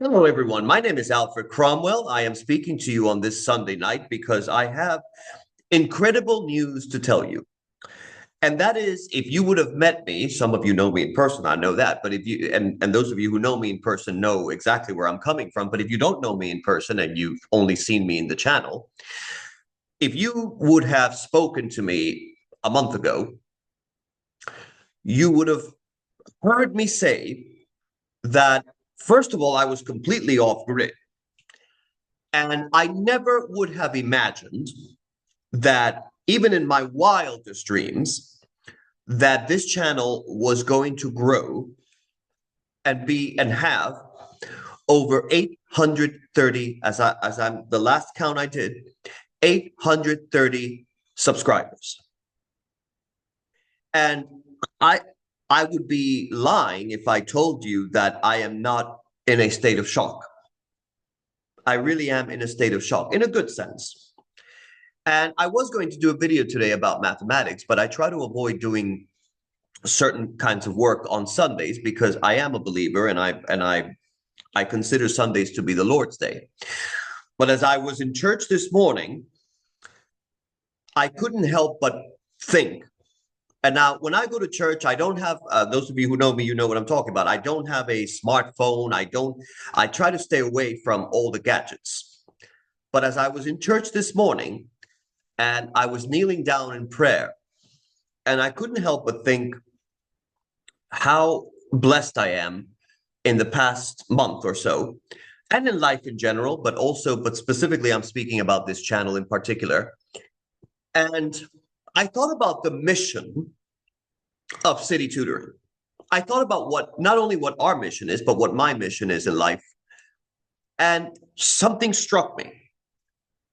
Hello, everyone. My name is Alfred Cromwell. I am speaking to you on this Sunday night because I have incredible news to tell you. And that is, if you would have met me, some of you know me in person, I know that. But if you, and those of you who know me in person know exactly where I'm coming from. But if you don't know me in person and you've only seen me in the channel, if you would have spoken to me a month ago, you would have heard me say that, first of all, I was completely off grid. And I never would have imagined that, even in my wildest dreams, that this channel was going to grow and be and have over 830, as I'm the last count I did, 830 subscribers. And I I would be lying if I told you that I am not in a state of shock. I really am in a state of shock, in a good sense. And I was going to do a video today about mathematics, but I try to avoid doing certain kinds of work on Sundays because I am a believer and I consider Sundays to be the Lord's Day. But as I was in church this morning, I couldn't help but think. And now, when I go to church, I don't have, those of you who know me, you know what I'm talking about. I don't have a smartphone. I try to stay away from all the gadgets. But as I was in church this morning and I was kneeling down in prayer, and I couldn't help but think how blessed I am in the past month or so, and in life in general, but specifically, I'm speaking about this channel in particular. And I thought about the mission of City Tutoring. I thought about not only what our mission is, but what my mission is in life. And something struck me.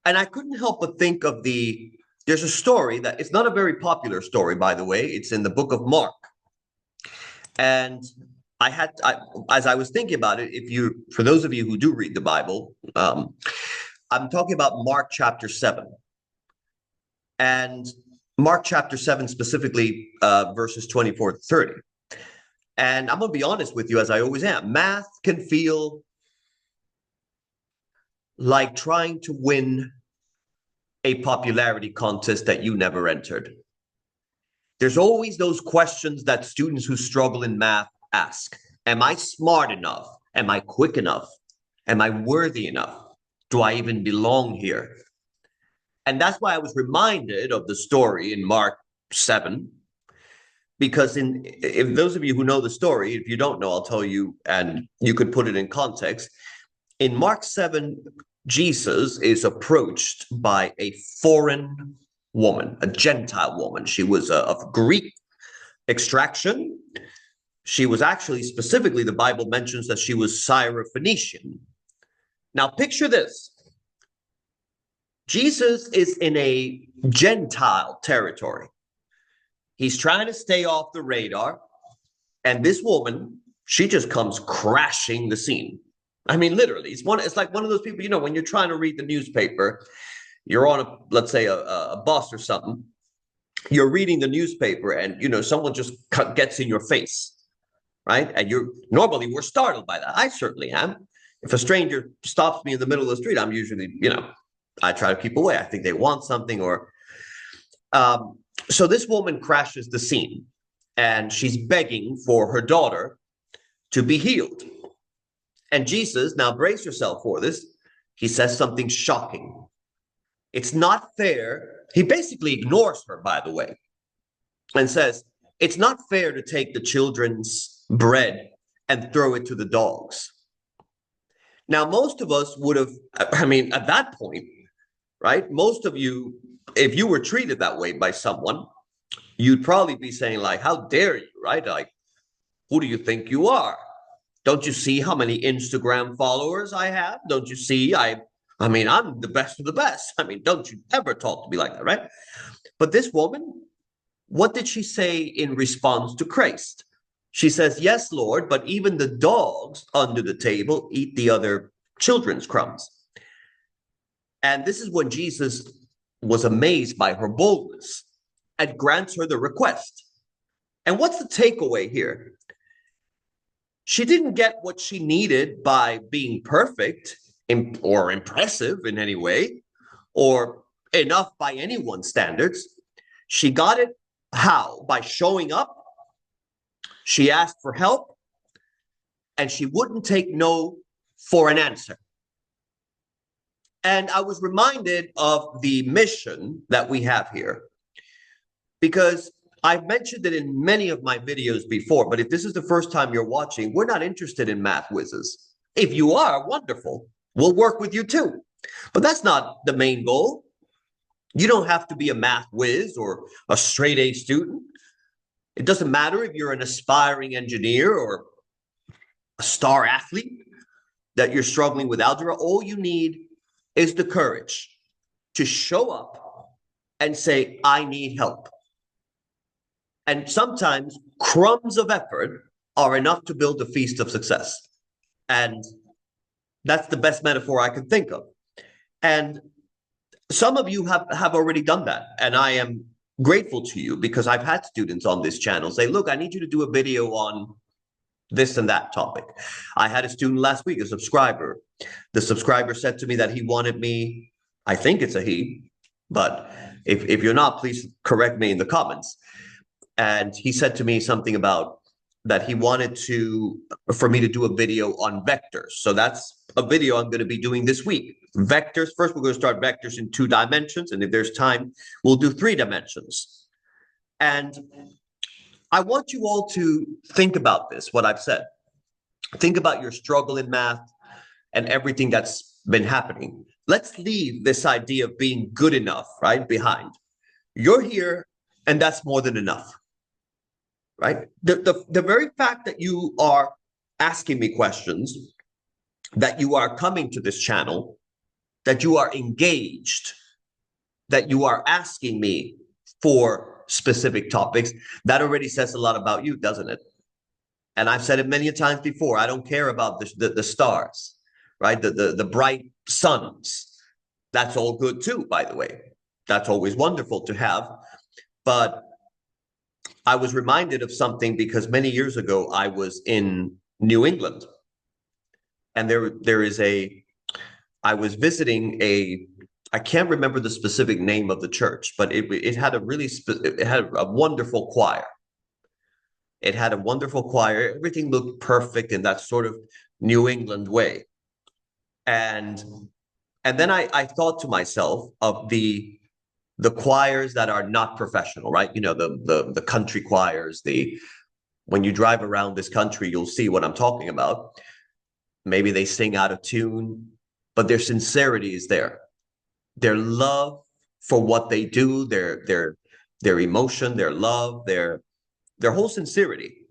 And I couldn't help but think of there's a story that it's not a very popular story, by the way. It's in the book of Mark. And as I was thinking about it, for those of you who do read the Bible, I'm talking about Mark chapter 7. And Mark chapter 7, specifically verses 24 to 30. And I'm going to be honest with you, as I always am. Math can feel like trying to win a popularity contest that you never entered. There's always those questions that students who struggle in math ask. Am I smart enough? Am I quick enough? Am I worthy enough? Do I even belong here? And that's why I was reminded of the story in Mark 7, because if those of you who know the story, if you don't know, I'll tell you, and you could put it in context. In Mark 7, Jesus is approached by a foreign woman, a Gentile woman. She was of Greek extraction. She was actually, specifically, the Bible mentions that she was Syrophoenician. Now, picture this. Jesus is in a Gentile territory. He's trying to stay off the radar. And this woman, she just comes crashing the scene. I mean, literally, it's like one of those people, when you're trying to read the newspaper, you're on let's say a bus or something. You're reading the newspaper and, someone just gets in your face, right? And normally we're startled by that. I certainly am. If a stranger stops me in the middle of the street, I'm usually, I try to keep away. I think they want something so this woman crashes the scene and she's begging for her daughter to be healed. And Jesus, now brace yourself for this, he says something shocking. It's not fair. He basically ignores her, by the way, and says, it's not fair to take the children's bread and throw it to the dogs. Now, most of us would have, at that point, right? Most of you, if you were treated that way by someone, you'd probably be saying, like, how dare you, right? Like, who do you think you are? Don't you see how many Instagram followers I have? Don't you see? I'm the best of the best. Don't you ever talk to me like that, right? But this woman, what did she say in response to Christ? She says, yes, Lord, but even the dogs under the table eat the other children's crumbs. And this is when Jesus was amazed by her boldness and grants her the request. And what's the takeaway here? She didn't get what she needed by being perfect or impressive in any way or enough by anyone's standards. She got it how? By showing up. She asked for help and she wouldn't take no for an answer. And I was reminded of the mission that we have here because I've mentioned it in many of my videos before, but if this is the first time you're watching, we're not interested in math whizzes. If you are, wonderful. We'll work with you too. But that's not the main goal. You don't have to be a math whiz or a straight A student. It doesn't matter if you're an aspiring engineer or a star athlete that you're struggling with algebra. All you need is the courage to show up and say, I need help. And sometimes crumbs of effort are enough to build a feast of success. And that's the best metaphor I can think of. And some of you have already done that. And I am grateful to you because I've had students on this channel say, look, I need you to do a video on this and that topic. I had a student last week, a subscriber. The subscriber said to me that he wanted me, I think it's a he, but if you're not, please correct me in the comments. And he said to me something about that he wanted for me to do a video on vectors. So that's a video I'm going to be doing this week. Vectors. First, we're going to start vectors in 2 dimensions. And if there's time, we'll do 3 dimensions. And I want you all to think about this, what I've said. Think about your struggle in math and everything that's been happening. Let's leave this idea of being good enough, right, behind. You're here, and that's more than enough. Right? The very fact that you are asking me questions, that you are coming to this channel, that you are engaged, that you are asking me for specific topics, that already says a lot about you, doesn't it? And I've said it many times before, I don't care about the stars, right? The bright suns. That's all good too, by the way. That's always wonderful to have. But I was reminded of something because many years ago I was in New England, and I was visiting I can't remember the specific name of the church, but it had a wonderful choir. It had a wonderful choir. Everything looked perfect in that sort of New England way. And then I thought to myself of the choirs that are not professional, right? You know, the country choirs, when you drive around this country, you'll see what I'm talking about. Maybe they sing out of tune, but their sincerity is there. Their love for what they do, their emotion, their love, their whole sincerity.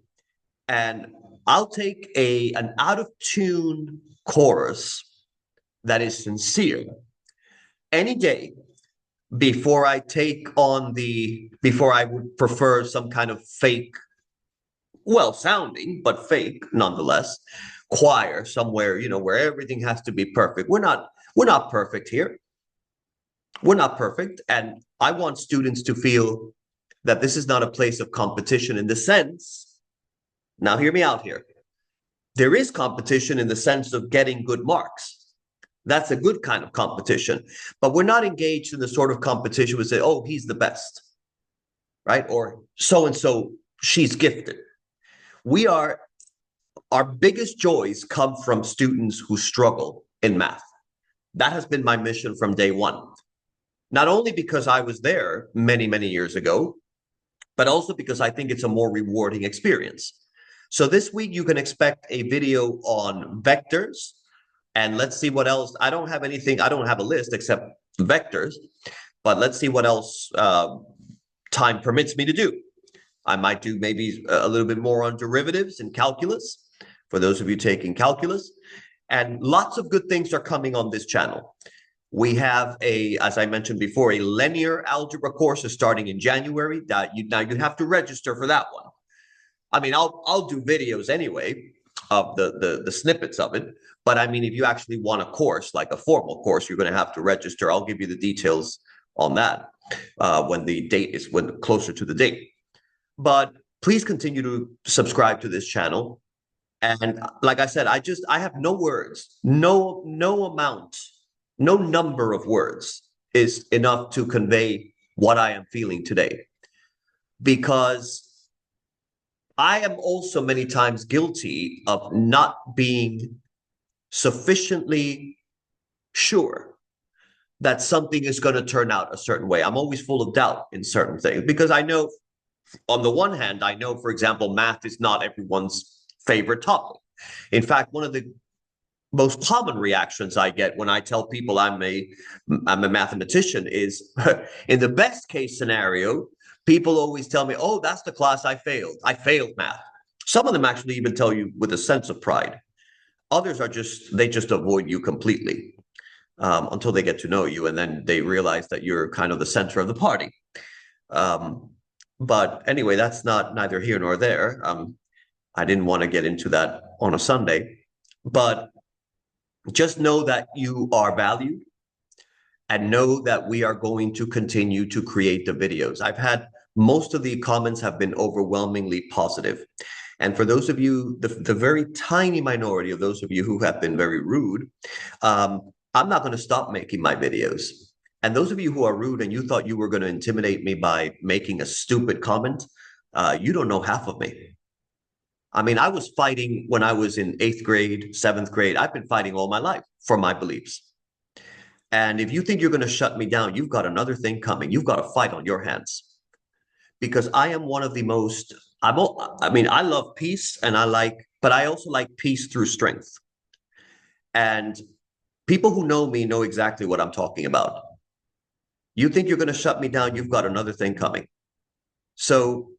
And I'll take an out of tune chorus that is sincere any day before I would prefer some kind of fake, well sounding, but fake nonetheless, choir somewhere, you know, where everything has to be perfect. We're not perfect here. We're not perfect. And I want students to feel that this is not a place of competition in the sense, now hear me out here. There is competition in the sense of getting good marks. That's a good kind of competition. But we're not engaged in the sort of competition we say, oh, he's the best, right? Or so-and-so, she's gifted. Our biggest joys come from students who struggle in math. That has been my mission from day one. Not only because I was there many, many years ago, but also because I think it's a more rewarding experience. So this week you can expect a video on vectors, and let's see what else. I don't have a list except vectors, but let's see what else time permits me to do. I might do maybe a little bit more on derivatives and calculus, for those of you taking calculus, and lots of good things are coming on this channel. We have as I mentioned before, a linear algebra course is starting in January. Now you have to register for that one. I mean, I'll do videos anyway of the snippets of it. But I mean, if you actually want a course, like a formal course, you're going to have to register. I'll give you the details on that when closer to the date. But please continue to subscribe to this channel. And like I said, I have no words, no amount, no number of words is enough to convey what I am feeling today. Because I am also many times guilty of not being sufficiently sure that something is going to turn out a certain way. I'm always full of doubt in certain things because I know, on the one hand, I know, for example, math is not everyone's favorite topic. In fact, one of the most common reactions I get when I tell people I'm a mathematician is in the best case scenario, people always tell me, "Oh, that's the class I failed. I failed math." Some of them actually even tell you with a sense of pride. Others are just avoid you completely until they get to know you, and then they realize that you're kind of the center of the party. Um, but anyway, that's not neither here nor there. I didn't want to get into that on a Sunday, but just know that you are valued and know that we are going to continue to create the videos. I've had most of the comments have been overwhelmingly positive. And for those of you, the very tiny minority of those of you who have been very rude, I'm not going to stop making my videos. And those of you who are rude and you thought you were going to intimidate me by making a stupid comment, you don't know half of me. I mean, I was fighting when I was in 8th grade, 7th grade. I've been fighting all my life for my beliefs. And if you think you're going to shut me down, you've got another thing coming. You've got a fight on your hands. Because I am one of the most, I mean, I love peace and but I also like peace through strength. And people who know me know exactly what I'm talking about. You think you're going to shut me down, you've got another thing coming. So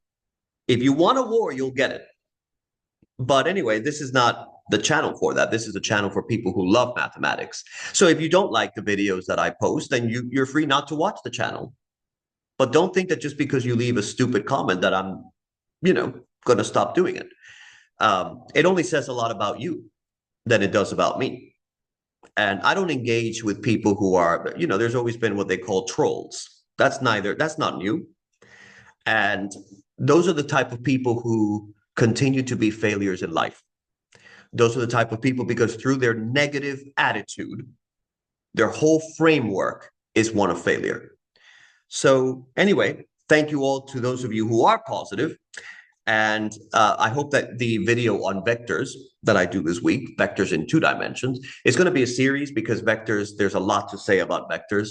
if you want a war, you'll get it. But anyway, this is not the channel for that. This is a channel for people who love mathematics. So if you don't like the videos that I post, then you're free not to watch the channel. But don't think that just because you leave a stupid comment that I'm, going to stop doing it. It only says a lot about you than it does about me. And I don't engage with people who are, there's always been what they call trolls. That's not new. And those are the type of people who continue to be failures in life. Those are the type of people because through their negative attitude, their whole framework is one of failure. So anyway, thank you all to those of you who are positive. And I hope that the video on vectors that I do this week, vectors in 2 dimensions, is going to be a series because vectors, there's a lot to say about vectors.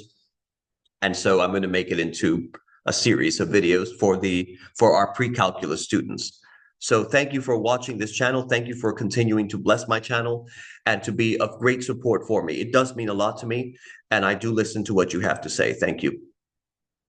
And so I'm going to make it into a series of videos for our pre-calculus students. So thank you for watching this channel. Thank you for continuing to bless my channel and to be of great support for me. It does mean a lot to me, and I do listen to what you have to say. Thank you.